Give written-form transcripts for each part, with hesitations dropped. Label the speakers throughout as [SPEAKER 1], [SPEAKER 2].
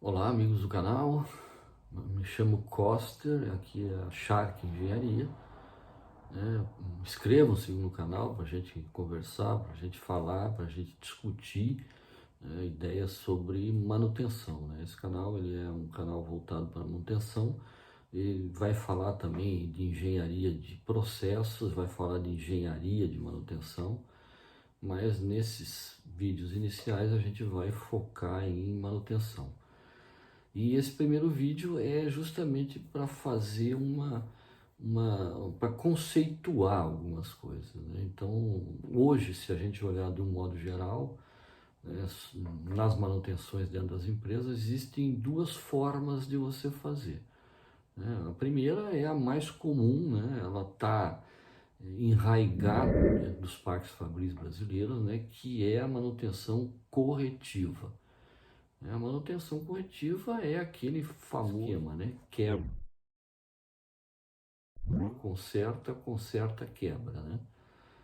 [SPEAKER 1] Olá, amigos do canal. Me chamo Coster, aqui é a Shark Engenharia, né? Inscrevam-se no canal para a gente conversar, para a gente falar, para a gente discutir, né, ideias sobre manutenção, né? Esse canal ele é um canal voltado para manutenção. Ele vai falar também de engenharia de processos, vai falar de engenharia de manutenção, mas nesses vídeos iniciais a gente vai focar em manutenção. E esse primeiro vídeo é justamente para fazer para conceituar algumas coisas, né? Então, hoje, se a gente olhar de um modo geral, né, nas manutenções dentro das empresas, existem duas formas de você fazer, né? A primeira é a mais comum, né? Ela está enraizada dentro dos parques fabris brasileiros, né? Que é a manutenção corretiva. A manutenção corretiva é aquele famoso esquema, né? Quebra, conserta, conserta, quebra, né?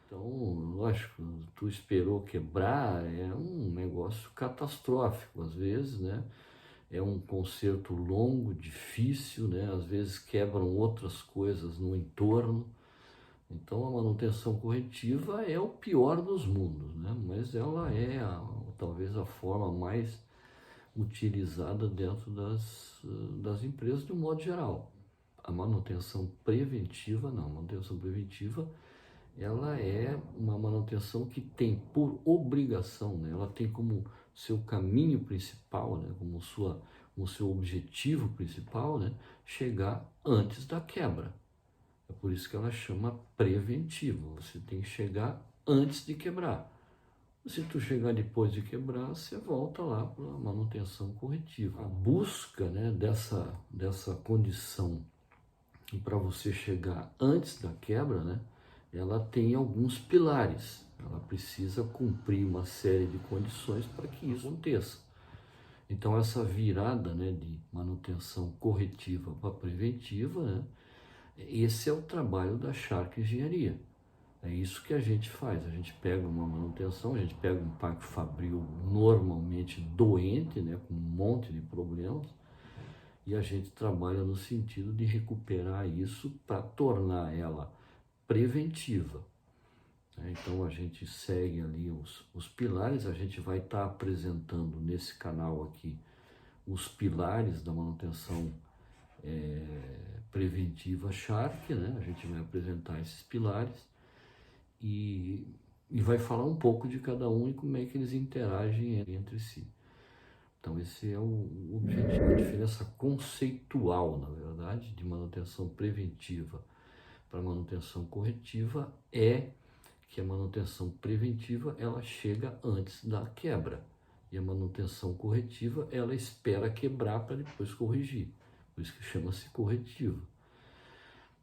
[SPEAKER 1] Então, lógico, tu esperou quebrar, é um negócio catastrófico, às vezes, né? É um conserto longo, difícil, né? Às vezes quebram outras coisas no entorno. Então, a manutenção corretiva é o pior dos mundos, né? Mas ela é talvez a forma mais utilizada dentro das empresas de um modo geral. A manutenção preventiva, não, a manutenção preventiva, ela é uma manutenção que tem por obrigação, né, ela tem como seu caminho principal, né, como seu objetivo principal, né, chegar antes da quebra. É por isso que ela chama preventiva, você tem que chegar antes de quebrar. Se tu chegar depois de quebrar, você volta lá para a manutenção corretiva. A busca, né, dessa condição para você chegar antes da quebra, né, ela tem alguns pilares. Ela precisa cumprir uma série de condições para que isso aconteça. Então, essa virada, né, de manutenção corretiva para preventiva, né, esse é o trabalho da Shark Engenharia. É isso que a gente faz, a gente pega uma manutenção, a gente pega um parque fabril normalmente doente, né, com um monte de problemas, e a gente trabalha no sentido de recuperar isso para tornar ela preventiva. Então a gente segue ali os pilares, a gente vai estar apresentando nesse canal aqui os pilares da manutenção preventiva Shark, né? A gente vai apresentar esses pilares e vai falar um pouco de cada um e como é que eles interagem entre si. Então esse é o objetivo, a diferença conceitual, na verdade, de manutenção preventiva para manutenção corretiva é que a manutenção preventiva ela chega antes da quebra e a manutenção corretiva ela espera quebrar para depois corrigir, por isso que chama-se corretiva.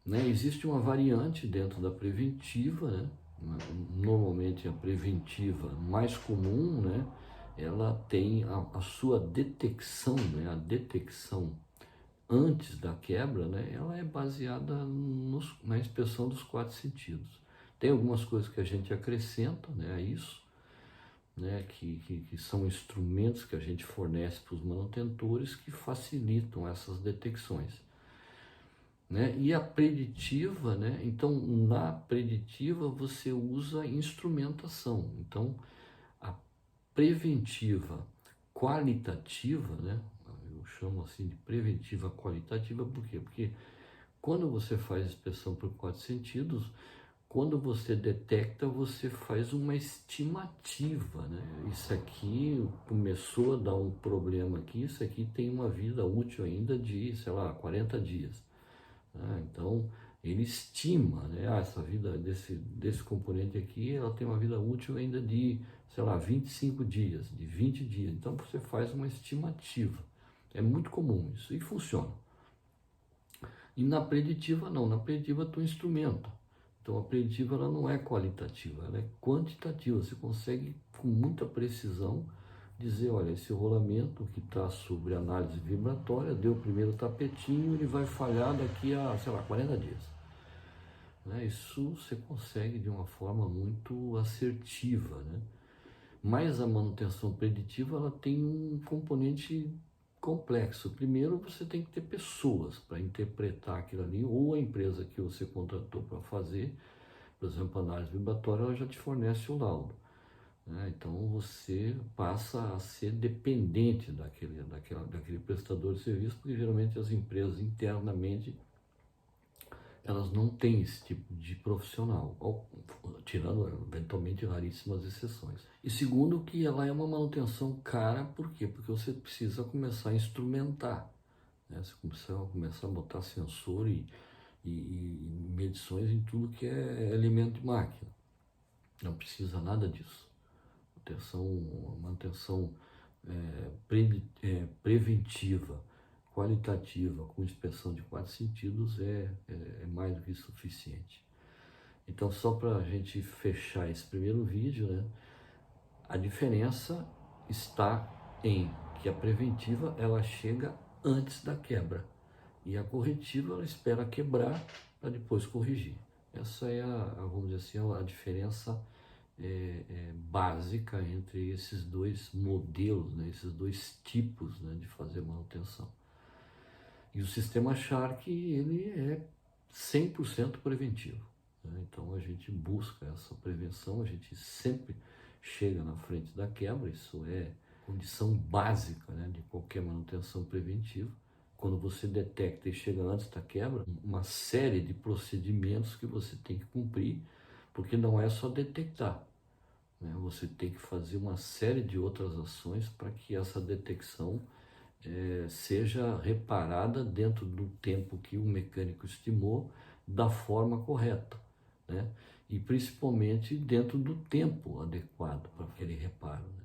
[SPEAKER 1] Né? Existe uma variante dentro da preventiva, né? Normalmente a preventiva mais comum, né? Ela tem a sua detecção, né? A detecção antes da quebra, né? Ela é baseada na inspeção dos quatro sentidos. Tem algumas coisas que a gente acrescenta, né, a isso, né, que são instrumentos que a gente fornece para os manutentores que facilitam essas detecções. Né? E a preditiva, né? Então na preditiva você usa instrumentação. Então a preventiva qualitativa, né? Eu chamo assim de preventiva qualitativa, por quê? Porque quando você faz inspeção por quatro sentidos, quando você detecta, você faz uma estimativa, né? Isso aqui começou a dar um problema aqui, isso aqui tem uma vida útil ainda de, sei lá, 40 dias. Então, ele estima, né, essa vida desse componente aqui, ela tem uma vida útil ainda de, sei lá, 25 dias, de 20 dias. Então, você faz uma estimativa. É muito comum isso e funciona. E na preditiva, não. Na preditiva, tu instrumenta. Então, a preditiva ela não é qualitativa, ela é quantitativa. Você consegue, com muita precisão, dizer, olha, esse rolamento que está sobre análise vibratória, deu o primeiro tapetinho, ele vai falhar daqui a, sei lá, 40 dias. Né? Isso você consegue de uma forma muito assertiva, né? Mas a manutenção preditiva, ela tem um componente complexo. Primeiro, você tem que ter pessoas para interpretar aquilo ali, ou a empresa que você contratou para fazer, por exemplo, a análise vibratória, ela já te fornece o laudo, né? Então você passa a ser dependente daquele prestador de serviço, porque geralmente as empresas internamente elas não têm esse tipo de profissional, tirando eventualmente raríssimas exceções. E segundo, que ela é uma manutenção cara, por quê? Porque você precisa começar a instrumentar, né? Você precisa começar a botar sensor e medições em tudo que é elemento de máquina. Não precisa nada disso. Manutenção preventiva, qualitativa, com inspeção de 4 sentidos é mais do que suficiente. Então, só para a gente fechar esse primeiro vídeo, né, a diferença está em que a preventiva ela chega antes da quebra e a corretiva ela espera quebrar para depois corrigir. Essa é vamos dizer assim, a diferença básica entre esses dois modelos, né, esses dois tipos, né, de fazer manutenção. E o sistema Shark, ele é 100% preventivo, né? Então a gente busca essa prevenção, a gente sempre chega na frente da quebra, isso é condição básica, né, de qualquer manutenção preventiva. Quando você detecta e chega antes da quebra, uma série de procedimentos que você tem que cumprir, porque não é só detectar, né? Você tem que fazer uma série de outras ações para que essa detecção seja reparada dentro do tempo que o mecânico estimou, da forma correta, né? E principalmente dentro do tempo adequado para aquele reparo, né?